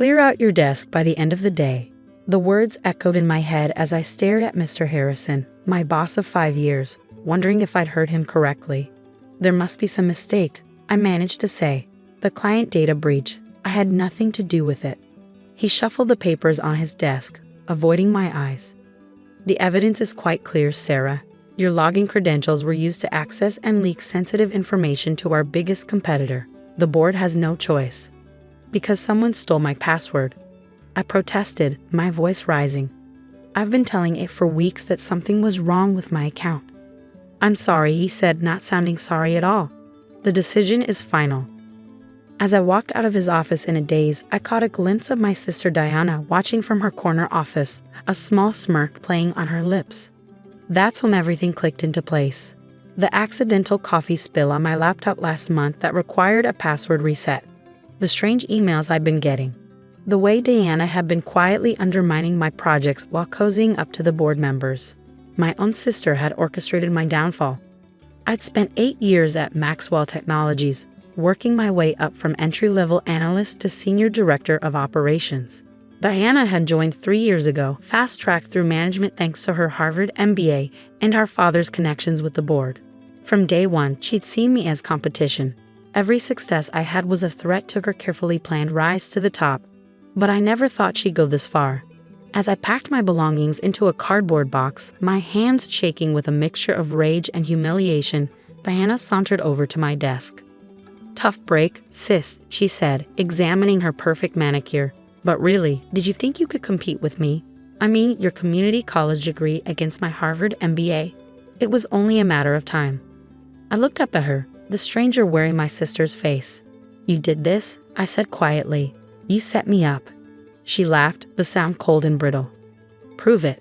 Clear out your desk by the end of the day. The words echoed in my head as I stared at Mr. Harrison, my boss of 5 years, wondering if I'd heard him correctly. There must be some mistake, I managed to say. The client data breach. I had nothing to do with it. He shuffled the papers on his desk, avoiding my eyes. The evidence is quite clear, Sarah. Your login credentials were used to access and leak sensitive information to our biggest competitor. The board has no choice. Because someone stole my password. I protested, my voice rising. I've been telling it for weeks that something was wrong with my account. I'm sorry, he said, not sounding sorry at all. The decision is final. As I walked out of his office in a daze, I caught a glimpse of my sister Diana watching from her corner office, a small smirk playing on her lips. That's when everything clicked into place. The accidental coffee spill on my laptop last month that required a password reset. The strange emails I'd been getting. The way Diana had been quietly undermining my projects while cozying up to the board members. My own sister had orchestrated my downfall. I'd spent 8 years at Maxwell Technologies, working my way up from entry-level analyst to senior director of operations. Diana had joined 3 years ago, fast-tracked through management thanks to her Harvard MBA and our father's connections with the board. From day one, she'd seen me as competition. Every success I had was a threat to her carefully planned rise to the top. But I never thought she'd go this far. As I packed my belongings into a cardboard box, my hands shaking with a mixture of rage and humiliation, Diana sauntered over to my desk. Tough break, sis, she said, examining her perfect manicure. But really, did you think you could compete with me? I mean, your community college degree against my Harvard MBA? It was only a matter of time. I looked up at her, the stranger wearing my sister's face. You did this? I said quietly. You set me up. She laughed, the sound cold and brittle. Prove it.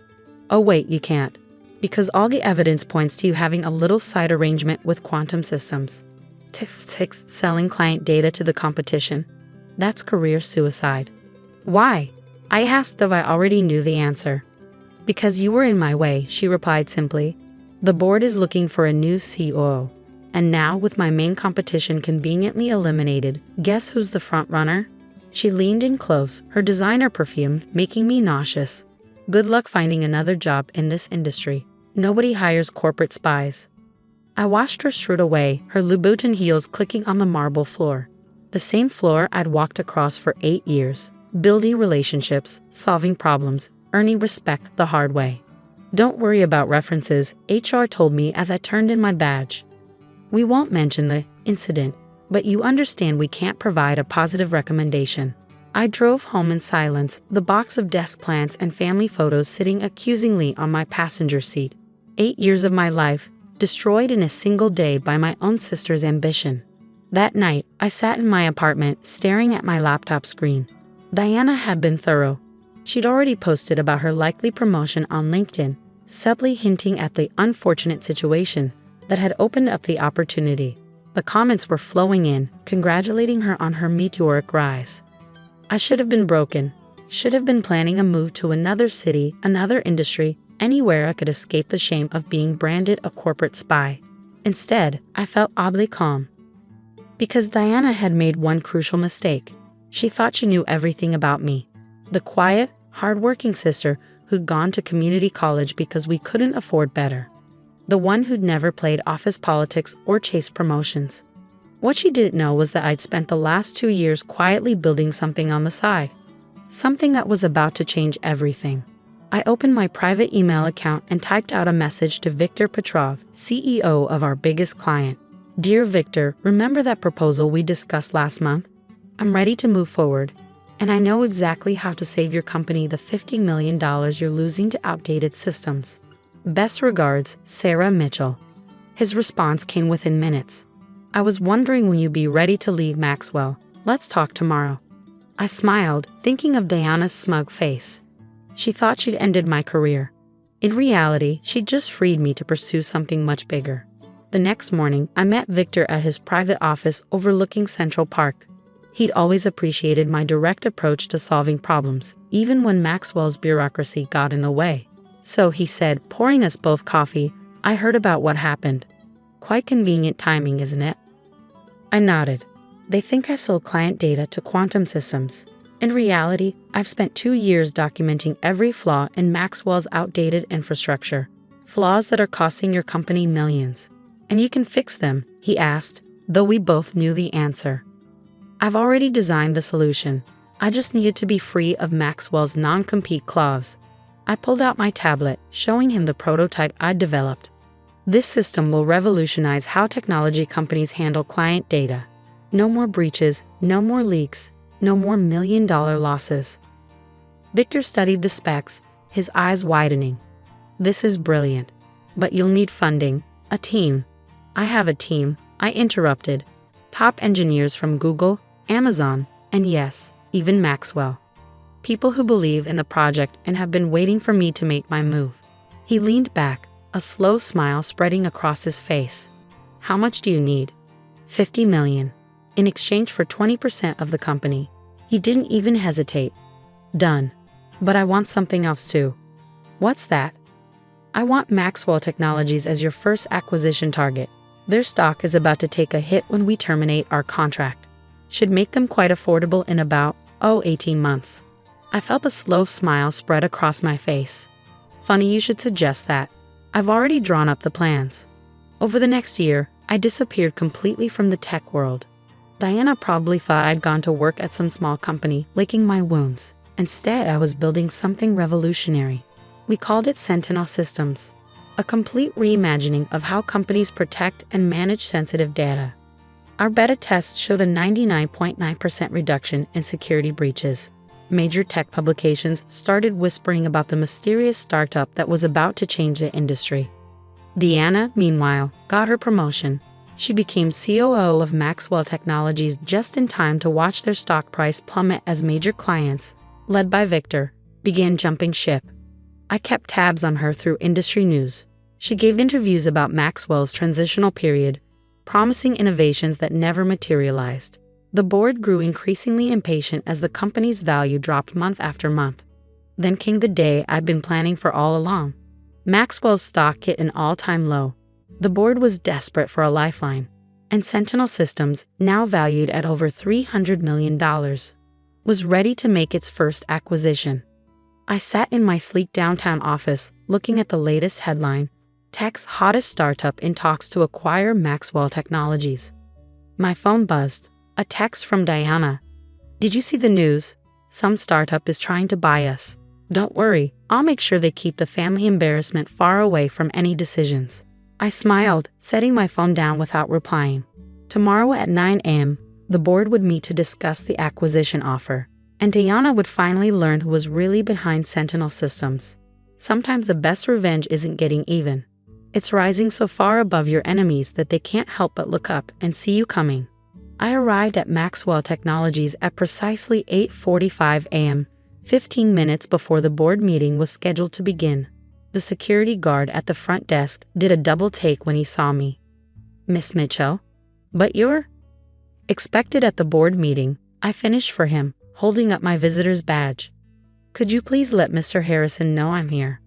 Oh wait, you can't. Because all the evidence points to you having a little side arrangement with quantum systems. Selling client data to the competition. That's career suicide. Why? I asked if I already knew the answer. Because you were in my way, she replied simply. The board is looking for a new COO. And now, with my main competition conveniently eliminated, guess who's the front runner? She leaned in close, her designer perfume making me nauseous. Good luck finding another job in this industry. Nobody hires corporate spies. I watched her strut away, her Louboutin heels clicking on the marble floor. The same floor I'd walked across for 8 years. Building relationships, solving problems, earning respect the hard way. Don't worry about references, HR told me as I turned in my badge. We won't mention the incident, but you understand we can't provide a positive recommendation. I drove home in silence, the box of desk plants and family photos sitting accusingly on my passenger seat. 8 years of my life, destroyed in a single day by my own sister's ambition. That night, I sat in my apartment, staring at my laptop screen. Diana had been thorough. She'd already posted about her likely promotion on LinkedIn, subtly hinting at the unfortunate situation that had opened up the opportunity. The comments were flowing in, congratulating her on her meteoric rise. I should have been broken. Should have been planning a move to another city, another industry, anywhere I could escape the shame of being branded a corporate spy. Instead, I felt oddly calm. Because Diana had made one crucial mistake. She thought she knew everything about me. The quiet, hard-working sister who'd gone to community college because we couldn't afford better. The one who'd never played office politics or chased promotions. What she didn't know was that I'd spent the last 2 years quietly building something on the side. Something that was about to change everything. I opened my private email account and typed out a message to Viktor Petrov, CEO of our biggest client. Dear Viktor, remember that proposal we discussed last month? I'm ready to move forward. And I know exactly how to save your company the $50 million you're losing to outdated systems. Best regards, Sarah Mitchell. His response came within minutes. I was wondering when you'd be ready to leave Maxwell. Let's talk tomorrow. I smiled, thinking of Diana's smug face. She thought she'd ended my career. In reality, she'd just freed me to pursue something much bigger. The next morning, I met Viktor at his private office overlooking Central Park. He'd always appreciated my direct approach to solving problems, even when Maxwell's bureaucracy got in the way. So he said, pouring us both coffee, I heard about what happened. Quite convenient timing, isn't it? I nodded. They think I sold client data to quantum systems. In reality, I've spent 2 years documenting every flaw in Maxwell's outdated infrastructure, flaws that are costing your company millions. And you can fix them, he asked, though we both knew the answer. I've already designed the solution. I just needed to be free of Maxwell's non-compete clause. I pulled out my tablet, showing him the prototype I'd developed. This system will revolutionize how technology companies handle client data. No more breaches, no more leaks, no more million-dollar losses. Victor studied the specs, his eyes widening. This is brilliant. But you'll need funding, a team. I have a team, I interrupted. Top engineers from Google, Amazon, and yes, even Maxwell. People who believe in the project and have been waiting for me to make my move. He leaned back, a slow smile spreading across his face. How much do you need? $50 million. In exchange for 20% of the company. He didn't even hesitate. Done. But I want something else too. What's that? I want Maxwell Technologies as your first acquisition target. Their stock is about to take a hit when we terminate our contract. Should make them quite affordable in about, 18 months. I felt a slow smile spread across my face. Funny you should suggest that. I've already drawn up the plans. Over the next year, I disappeared completely from the tech world. Diana probably thought I'd gone to work at some small company, licking my wounds. Instead, I was building something revolutionary. We called it Sentinel Systems, a complete reimagining of how companies protect and manage sensitive data. Our beta test showed a 99.9% reduction in security breaches. Major tech publications started whispering about the mysterious startup that was about to change the industry. Diana, meanwhile, got her promotion. She became COO of Maxwell Technologies just in time to watch their stock price plummet as major clients, led by Victor, began jumping ship. I kept tabs on her through industry news. She gave interviews about Maxwell's transitional period, promising innovations that never materialized. The board grew increasingly impatient as the company's value dropped month after month. Then came the day I'd been planning for all along. Maxwell's stock hit an all-time low. The board was desperate for a lifeline, and Sentinel Systems, now valued at over $300 million, was ready to make its first acquisition. I sat in my sleek downtown office, looking at the latest headline, Tech's hottest startup in talks to acquire Maxwell Technologies. My phone buzzed, a text from Diana. Did you see the news? Some startup is trying to buy us. Don't worry, I'll make sure they keep the family embarrassment far away from any decisions. I smiled, setting my phone down without replying. Tomorrow at 9 a.m., the board would meet to discuss the acquisition offer, and Diana would finally learn who was really behind Sentinel Systems. Sometimes the best revenge isn't getting even. It's rising so far above your enemies that they can't help but look up and see you coming. I arrived at Maxwell Technologies at precisely 8:45 a.m., 15 minutes before the board meeting was scheduled to begin. The security guard at the front desk did a double take when he saw me. Miss Mitchell? But you're? Expected at the board meeting, I finished for him, holding up my visitor's badge. Could you please let Mr. Harrison know I'm here?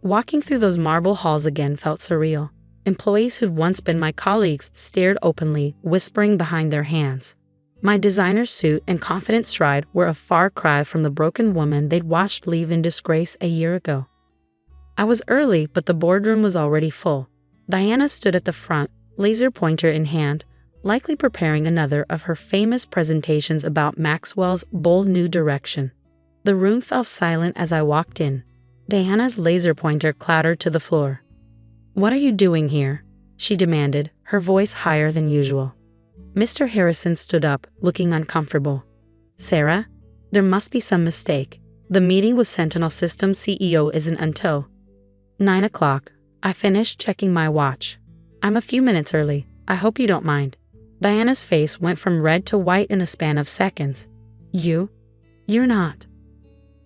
Walking through those marble halls again felt surreal. Employees who'd once been my colleagues stared openly, whispering behind their hands. My designer suit and confident stride were a far cry from the broken woman they'd watched leave in disgrace a year ago. I was early, but the boardroom was already full. Diana stood at the front, laser pointer in hand, likely preparing another of her famous presentations about Maxwell's bold new direction. The room fell silent as I walked in. Diana's laser pointer clattered to the floor. "What are you doing here?" she demanded, her voice higher than usual. Mr. Harrison stood up, looking uncomfortable. "Sarah, there must be some mistake. The meeting with Sentinel Systems CEO isn't until 9 o'clock. I finished checking my watch. I'm a few minutes early. I hope you don't mind." Diana's face went from red to white in a span of seconds. You're not.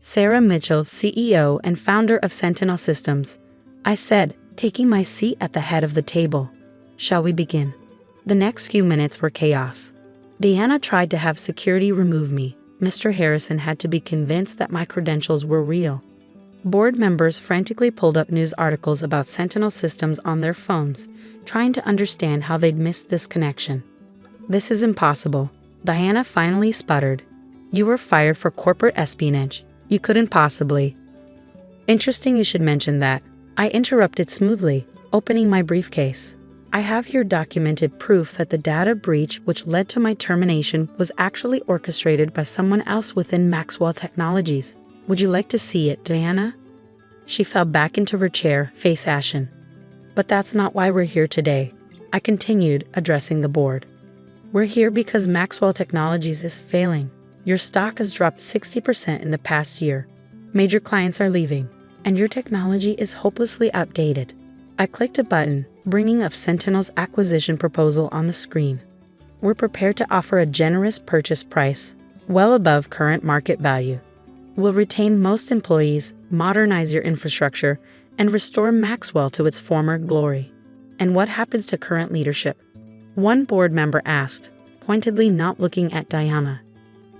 Sarah Mitchell, CEO and founder of Sentinel Systems, I said, taking my seat at the head of the table. Shall we begin? The next few minutes were chaos. Diana tried to have security remove me. Mr. Harrison had to be convinced that my credentials were real. Board members frantically pulled up news articles about Sentinel Systems on their phones, trying to understand how they'd missed this connection. "This is impossible," Diana finally sputtered. You were fired for corporate espionage. You couldn't possibly. Interesting you should mention that. I interrupted smoothly, opening my briefcase. I have here documented proof that the data breach which led to my termination was actually orchestrated by someone else within Maxwell Technologies. Would you like to see it, Diana? She fell back into her chair, face ashen. But that's not why we're here today. I continued, addressing the board. We're here because Maxwell Technologies is failing. Your stock has dropped 60% in the past year. Major clients are leaving, and your technology is hopelessly outdated. I clicked a button, bringing up Sentinel's acquisition proposal on the screen. We're prepared to offer a generous purchase price, well above current market value. We'll retain most employees, modernize your infrastructure, and restore Maxwell to its former glory. And what happens to current leadership? One board member asked, pointedly not looking at Diana.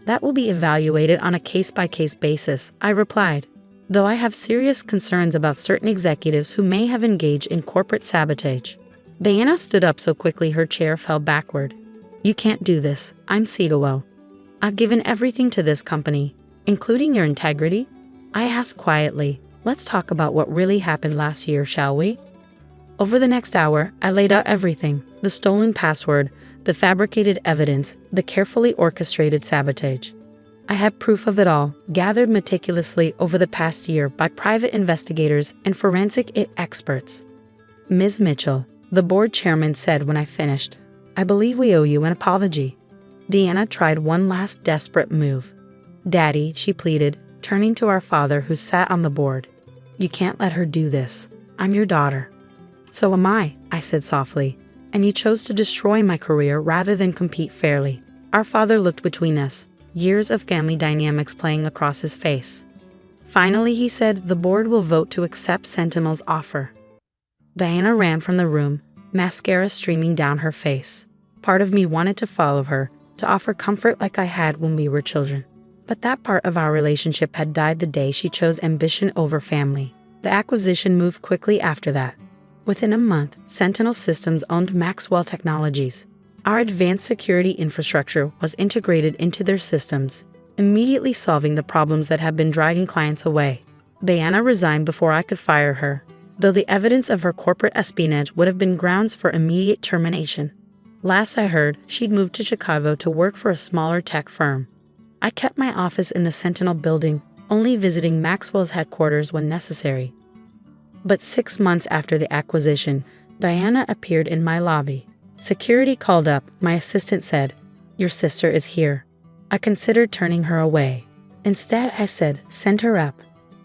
That will be evaluated on a case-by-case basis, I replied, though I have serious concerns about certain executives who may have engaged in corporate sabotage. Diana stood up so quickly her chair fell backward. You can't do this. I'm COO. I've given everything to this company, including your integrity. I asked quietly, let's talk about what really happened last year, shall we? Over the next hour, I laid out everything, the stolen password, the fabricated evidence, the carefully orchestrated sabotage. I had proof of it all, gathered meticulously over the past year by private investigators and forensic experts. Ms. Mitchell, the board chairman said when I finished, I believe we owe you an apology. Diana tried one last desperate move. Daddy, she pleaded, turning to our father who sat on the board. You can't let her do this. I'm your daughter. So am I said softly, and you chose to destroy my career rather than compete fairly. Our father looked between us, years of family dynamics playing across his face. Finally, he said, the board will vote to accept Sentinel's offer. Diana ran from the room, mascara streaming down her face. Part of me wanted to follow her, to offer comfort like I had when we were children. But that part of our relationship had died the day she chose ambition over family. The acquisition moved quickly after that. Within a month, Sentinel Systems owned Maxwell Technologies. Our advanced security infrastructure was integrated into their systems, immediately solving the problems that had been driving clients away. Diana resigned before I could fire her, though the evidence of her corporate espionage would have been grounds for immediate termination. Last I heard, she'd moved to Chicago to work for a smaller tech firm. I kept my office in the Sentinel building, only visiting Maxwell's headquarters when necessary. But 6 months after the acquisition, Diana appeared in my lobby. Security called up, my assistant said, your sister is here. I considered turning her away. Instead, I said, send her up.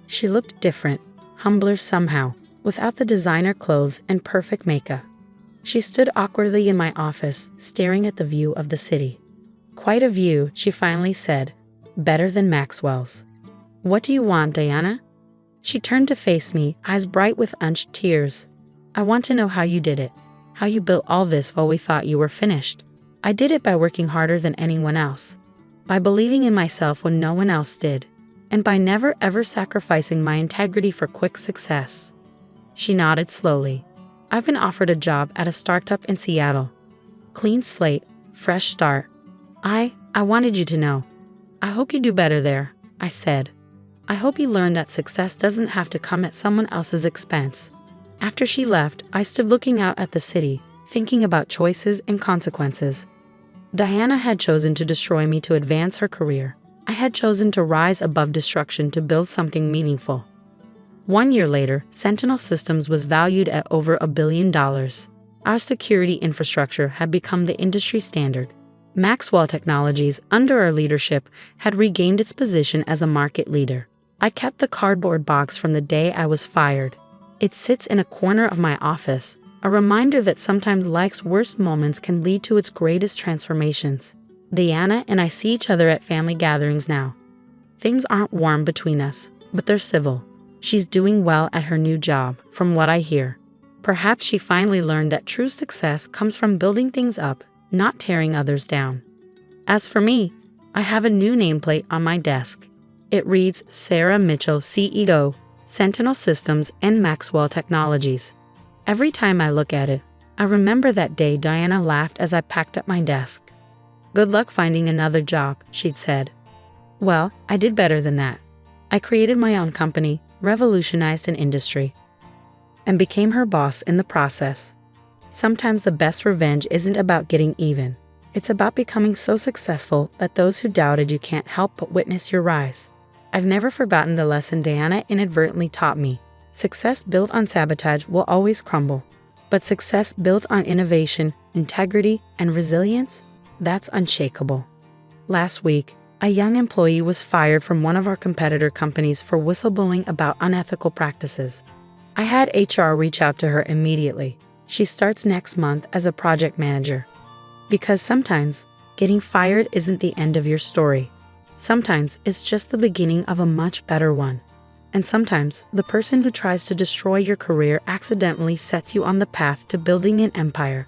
She looked different, humbler somehow, without the designer clothes and perfect makeup. She stood awkwardly in my office, staring at the view of the city. Quite a view, she finally said. Better than Maxwell's. What do you want, Diana? She turned to face me, eyes bright with unshed tears. I want to know how you did it. How you built all this while we thought you were finished. I did it by working harder than anyone else. By believing in myself when no one else did. And by never ever sacrificing my integrity for quick success. She nodded slowly. I've been offered a job at a startup in Seattle. Clean slate, fresh start. I wanted you to know. I hope you do better there, I said. I hope you learn that success doesn't have to come at someone else's expense. After she left, I stood looking out at the city, thinking about choices and consequences. Diana had chosen to destroy me to advance her career. I had chosen to rise above destruction to build something meaningful. 1 year later, Sentinel Systems was valued at over $1 billion. Our security infrastructure had become the industry standard. Maxwell Technologies, under our leadership, had regained its position as a market leader. I kept the cardboard box from the day I was fired. It sits in a corner of my office, a reminder that sometimes life's worst moments can lead to its greatest transformations. Diana and I see each other at family gatherings now. Things aren't warm between us, but they're civil. She's doing well at her new job, from what I hear. Perhaps she finally learned that true success comes from building things up, not tearing others down. As for me, I have a new nameplate on my desk. It reads Sarah Mitchell, CEO, Sentinel Systems and Maxwell Technologies. Every time I look at it, I remember that day Diana laughed as I packed up my desk. Good luck finding another job, she'd said. Well, I did better than that. I created my own company, revolutionized an industry, and became her boss in the process. Sometimes the best revenge isn't about getting even. It's about becoming so successful that those who doubted you can't help but witness your rise. I've never forgotten the lesson Diana inadvertently taught me. Success built on sabotage will always crumble. But success built on innovation, integrity, and resilience, that's unshakable. Last week, a young employee was fired from one of our competitor companies for whistleblowing about unethical practices. I had HR reach out to her immediately. She starts next month as a project manager. Because sometimes, getting fired isn't the end of your story. Sometimes it's just the beginning of a much better one. And sometimes, the person who tries to destroy your career accidentally sets you on the path to building an empire.